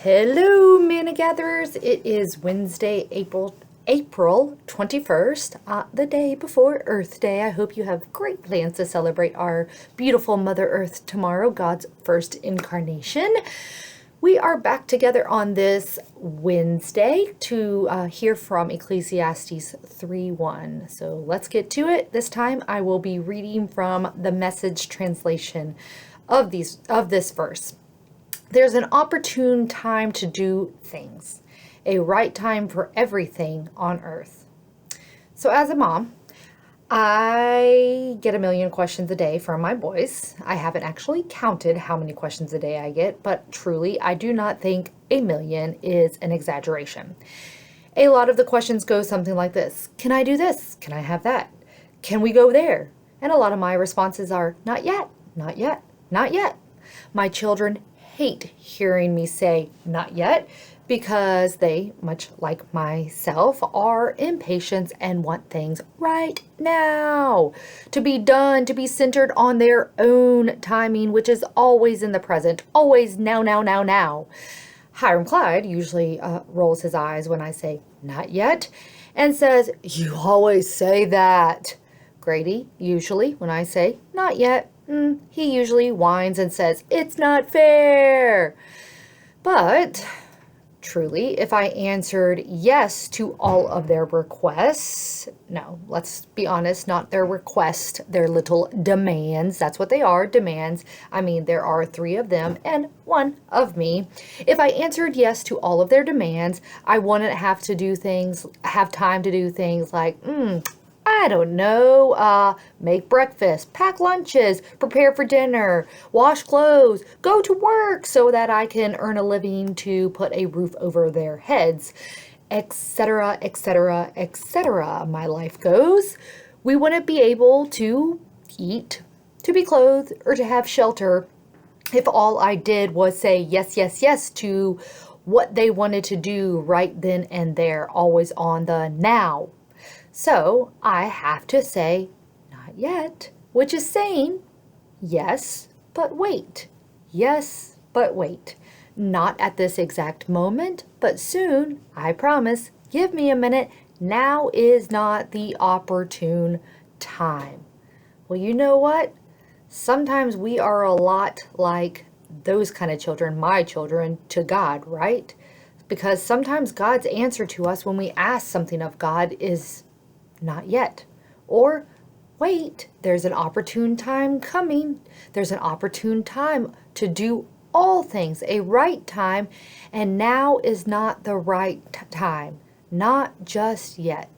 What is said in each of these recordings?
Hello, Manna Gatherers. It is Wednesday, April 21st, the day before Earth Day. I hope you have great plans to celebrate our beautiful Mother Earth tomorrow, God's first incarnation. We are back together on this Wednesday to hear from Ecclesiastes 3:1. So let's get to it. This time I will be reading from the Message translation of this verse. There's an opportune time to do things, a right time for everything on earth. So as a mom, I get a million questions a day from my boys. I haven't actually counted how many questions a day I get, but truly, I do not think a million is an exaggeration. A lot of the questions go something like this. Can I do this? Can I have that? Can we go there? And a lot of my responses are, not yet, not yet, not yet. My children hate hearing me say not yet because they, much like myself, are impatient and want things right now, to be done, to be centered on their own timing, which is always in the present, always now, now, now, now. Hiram Clyde usually rolls his eyes when I say not yet and says, you always say that. Grady, usually when I say not yet, he usually whines and says, it's not fair. But truly, if I answered yes to all of their requests, no, let's be honest, not their requests, their little demands. That's what they are, demands. I mean, there are 3 of them and 1 of me. If I answered yes to all of their demands, I wouldn't have time to do things like, I don't know, make breakfast, pack lunches, prepare for dinner, wash clothes, go to work so that I can earn a living to put a roof over their heads, etc., etc., etc. My life goes. We wouldn't be able to eat, to be clothed, or to have shelter if all I did was say yes, yes, yes to what they wanted to do right then and there, always on the now. So I have to say, not yet, which is saying, yes, but wait. Yes, but wait. Not at this exact moment, but soon, I promise. Give me a minute. Now is not the opportune time. Well, you know what? Sometimes we are a lot like those kind of children, my children, to God, right? Because sometimes God's answer to us when we ask something of God is not yet. Or, wait, there's an opportune time coming. There's an opportune time to do all things, a right time, and now is not the right time. Not just yet.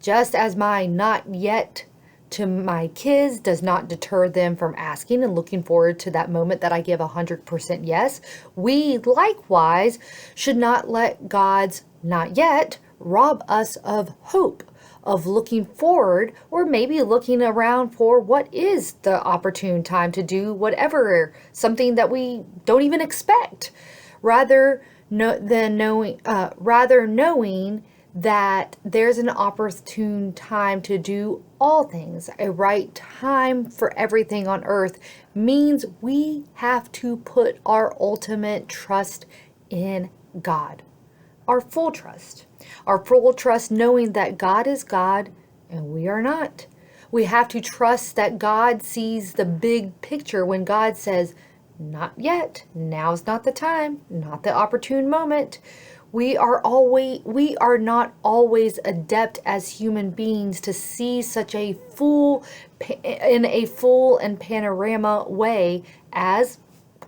Just as my not yet to my kids does not deter them from asking and looking forward to that moment that I give 100% yes, we likewise should not let God's not yet rob us of hope, of looking forward, or maybe looking around for what is the opportune time to do whatever, something that we don't even expect, rather knowing that there's an opportune time to do all things. A right time for everything on earth means we have to put our ultimate trust in God. Our full trust knowing that God is God and we are not. We have to trust that God sees the big picture when God says, not yet, now's not the time, not the opportune moment. We are not always adept as human beings to see such in a full and panorama way as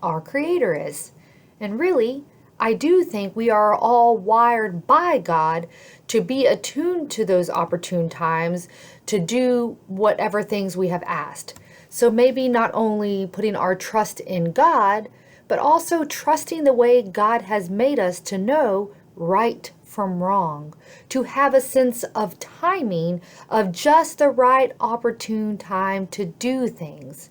our Creator is. And really, I do think we are all wired by God to be attuned to those opportune times to do whatever things we have asked. So maybe not only putting our trust in God, but also trusting the way God has made us to know right from wrong, to have a sense of timing of just the right opportune time to do things.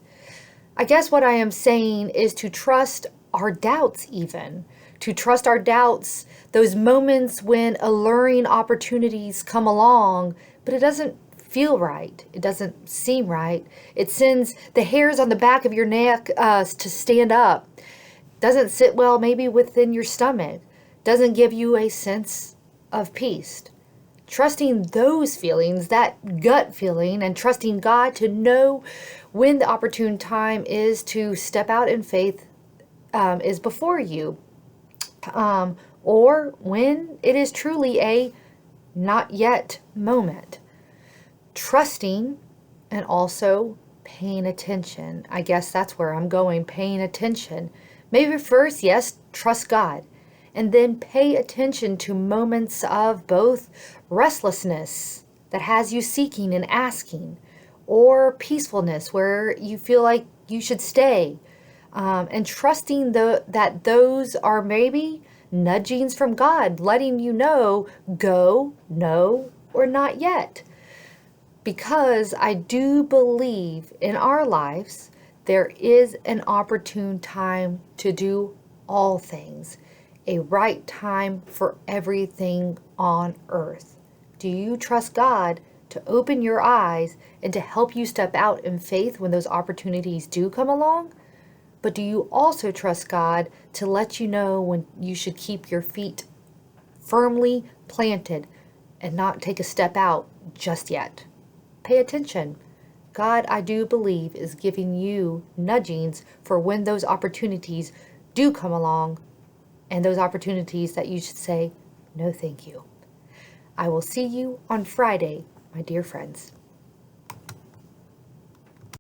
I guess what I am saying is to trust our doubts even. To trust our doubts, those moments when alluring opportunities come along, but it doesn't feel right. It doesn't seem right. It sends the hairs on the back of your neck to stand up. doesn't sit well maybe within your stomach, doesn't give you a sense of peace. Trusting those feelings, that gut feeling, and trusting God to know when the opportune time is to step out in faith is before you, or when it is truly a not yet moment. Trusting and also paying attention. I guess that's where I'm going, paying attention. Maybe first, yes, trust God, and then pay attention to moments of both restlessness that has you seeking and asking, or peacefulness where you feel like you should stay, and trusting that those are maybe nudgings from God, letting you know, go, no, or not yet. Because I do believe in our lives, there is an opportune time to do all things, a right time for everything on earth. Do you trust God to open your eyes and to help you step out in faith when those opportunities do come along? But do you also trust God to let you know when you should keep your feet firmly planted and not take a step out just yet? Pay attention. God, I do believe, is giving you nudgings for when those opportunities do come along, and those opportunities that you should say, no, thank you. I will see you on Friday, my dear friends.